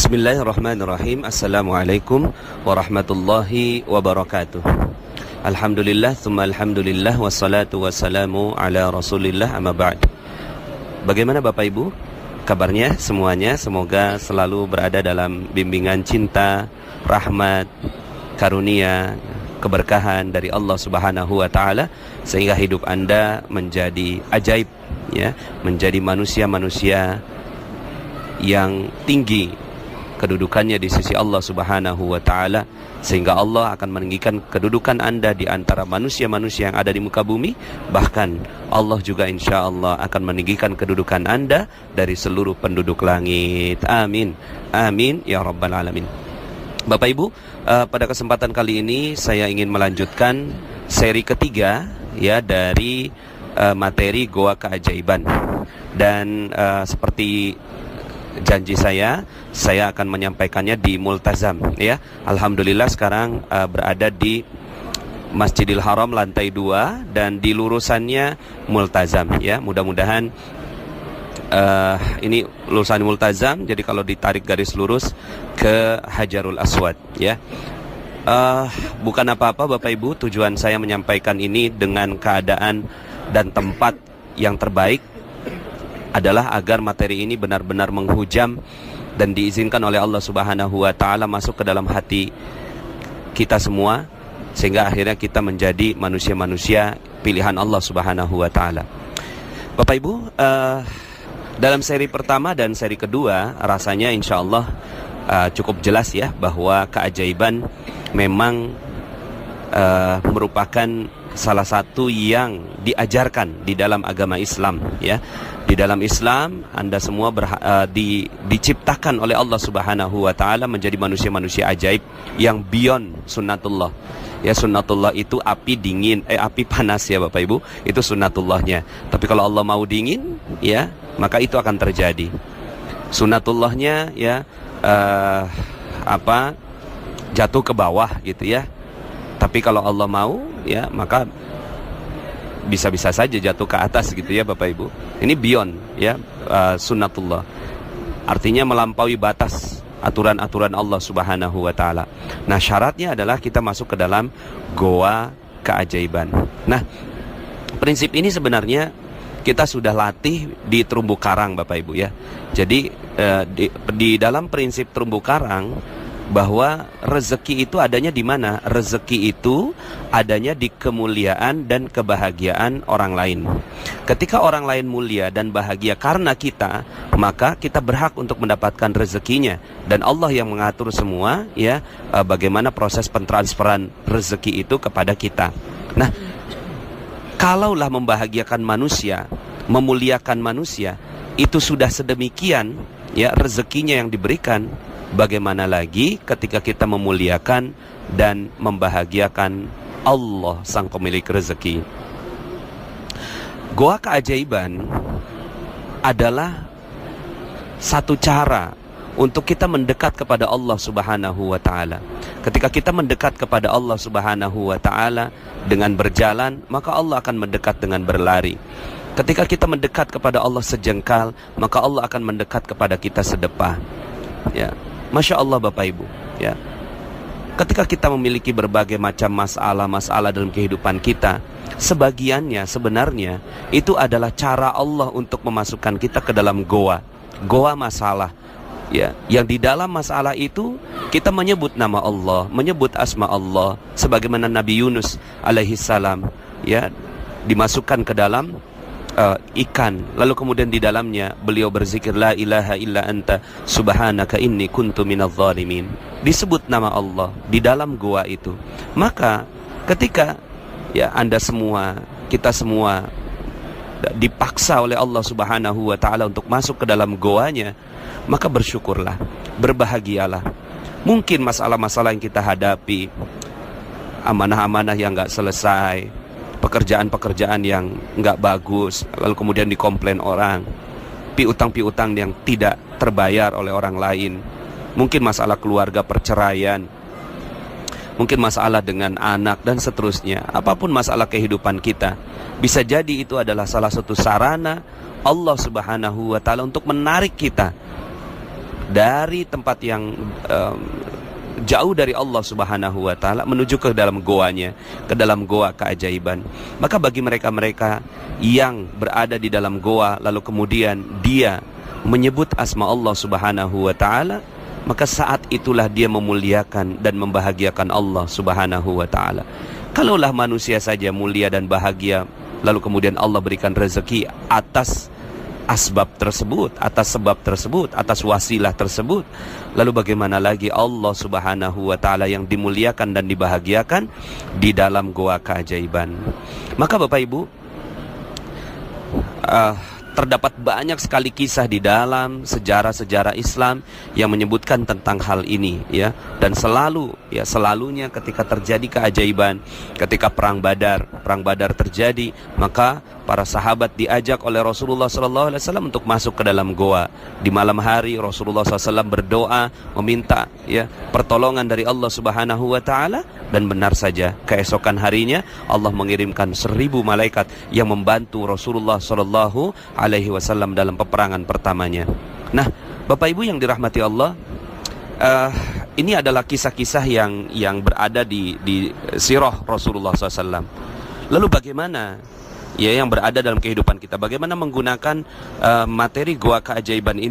Bismillahirrahmanirrahim. Assalamualaikum warahmatullahi wabarakatuh. Alhamdulillah, thumma alhamdulillah, wassalatu wassalamu ala rasulillah, amma ba'd. Bagaimana Bapak Ibu kabarnya semuanya? Semoga selalu berada dalam bimbingan cinta, rahmat, karunia, keberkahan dari Allah Subhanahu wa taala, sehingga hidup Anda menjadi ajaib, ya, menjadi manusia-manusia yang tinggi kedudukannya di sisi Allah Subhanahu wa taala, sehingga Allah akan meninggikan kedudukan Anda di antara manusia-manusia yang ada di muka bumi. Bahkan Allah juga insya Allah akan meninggikan kedudukan Anda dari seluruh penduduk langit. Amin. Amin ya rabbal alamin. Bapak Ibu, pada kesempatan kali ini saya ingin melanjutkan seri ketiga, ya, dari materi Goa Keajaiban. Dan seperti janji saya akan menyampaikannya di Multazam, ya. Alhamdulillah sekarang berada di Masjidil Haram lantai 2 dan di lurusannya Multazam, ya. Mudah-mudahan ini lurusan Multazam, jadi kalau ditarik garis lurus ke Hajarul Aswad, ya. Bukan apa-apa Bapak Ibu, tujuan saya menyampaikan ini dengan keadaan dan tempat yang terbaik adalah agar materi ini benar-benar menghujam dan diizinkan oleh Allah Subhanahu wa taala masuk ke dalam hati kita semua, sehingga akhirnya kita menjadi manusia-manusia pilihan Allah Subhanahu wa taala. Bapak Ibu, dalam seri pertama dan seri kedua rasanya insya Allah cukup jelas, ya, bahwa keajaiban memang merupakan salah satu yang diajarkan di dalam agama Islam, ya. Di dalam Islam Anda semua diciptakan oleh Allah Subhanahu wa taala menjadi manusia-manusia ajaib yang beyond sunnatullah. Ya, sunnatullah itu api dingin, api panas, ya Bapak Ibu. Itu sunnatullahnya. Tapi kalau Allah mau dingin, ya, maka itu akan terjadi. Sunnatullahnya, ya, jatuh ke bawah gitu, ya. Tapi kalau Allah mau, ya, maka bisa-bisa saja jatuh ke atas gitu, ya Bapak Ibu. Ini beyond, ya, sunnatullah. Artinya melampaui batas aturan-aturan Allah Subhanahu wa taala. Nah, syaratnya adalah kita masuk ke dalam goa keajaiban. Nah, prinsip ini sebenarnya kita sudah latih di terumbu karang Bapak Ibu, ya. Jadi di dalam prinsip terumbu karang, bahwa rezeki itu adanya di mana? Rezeki itu adanya di kemuliaan dan kebahagiaan orang lain. Ketika orang lain mulia dan bahagia karena kita, maka kita berhak untuk mendapatkan rezekinya. Dan Allah yang mengatur semua, ya, bagaimana proses pentransferan rezeki itu kepada kita. Nah, kalaulah membahagiakan manusia, memuliakan manusia, itu sudah sedemikian, ya, rezekinya yang diberikan, bagaimana lagi ketika kita memuliakan dan membahagiakan Allah sang pemilik rezeki. Goa keajaiban adalah satu cara untuk kita mendekat kepada Allah Subhanahu wa taala. Ketika kita mendekat kepada Allah Subhanahu wa taala dengan berjalan, maka Allah akan mendekat dengan berlari. Ketika kita mendekat kepada Allah sejengkal, maka Allah akan mendekat kepada kita sedepah. Ya, Masya Allah Bapak Ibu, ya. Ketika kita memiliki berbagai macam masalah dalam kehidupan kita, sebagiannya sebenarnya itu adalah cara Allah untuk memasukkan kita ke dalam goa masalah, ya. Yang di dalam masalah itu kita menyebut nama Allah, menyebut asma Allah, sebagaimana Nabi Yunus alaihi salam, ya, dimasukkan ke dalam ikan, lalu kemudian di dalamnya beliau berzikir la ilaha illa anta subhanaka inni kuntu minadz zalimin. Disebut nama Allah di dalam goa itu. Maka ketika, ya, Anda semua, kita semua dipaksa oleh Allah Subhanahu wa taala untuk masuk ke dalam goanya, maka bersyukurlah, berbahagialah. Mungkin masalah-masalah yang kita hadapi, amanah-amanah yang gak selesai, pekerjaan-pekerjaan yang nggak bagus, lalu kemudian dikomplain orang, piutang-piutang yang tidak terbayar oleh orang lain, mungkin masalah keluarga, perceraian, mungkin masalah dengan anak dan seterusnya. Apapun masalah kehidupan kita, bisa jadi itu adalah salah satu sarana Allah Subhanahu wa taala untuk menarik kita dari tempat yang jauh dari Allah Subhanahu wa taala menuju ke dalam goanya, ke dalam goa keajaiban. Maka bagi mereka-mereka yang berada di dalam goa lalu kemudian dia menyebut asma Allah Subhanahu wa taala, maka saat itulah dia memuliakan dan membahagiakan Allah Subhanahu wa taala. Kalaulah manusia saja mulia dan bahagia, lalu kemudian Allah berikan rezeki atas asbab tersebut, atas sebab tersebut, atas wasilah tersebut, lalu bagaimana lagi Allah Subhanahu wa taala yang dimuliakan dan dibahagiakan di dalam goa keajaiban. Maka Bapak Ibu, terdapat banyak sekali kisah di dalam sejarah-sejarah Islam yang menyebutkan tentang hal ini, ya. Dan selalunya ketika terjadi keajaiban, ketika perang Badar terjadi, maka para sahabat diajak oleh Rasulullah SAW untuk masuk ke dalam goa. Di malam hari Rasulullah SAW berdoa meminta, ya, pertolongan dari Allah Subhanahu wa taala, dan benar saja keesokan harinya Allah mengirimkan 1000 malaikat yang membantu Rasulullah SAW dalam peperangan pertamanya. Nah, Bapak Ibu yang dirahmati Allah, ini adalah kisah-kisah yang berada di sirah Rasulullah SAW. Lalu bagaimana, ya, yang berada dalam kehidupan kita, bagaimana menggunakan materi goa keajaiban ini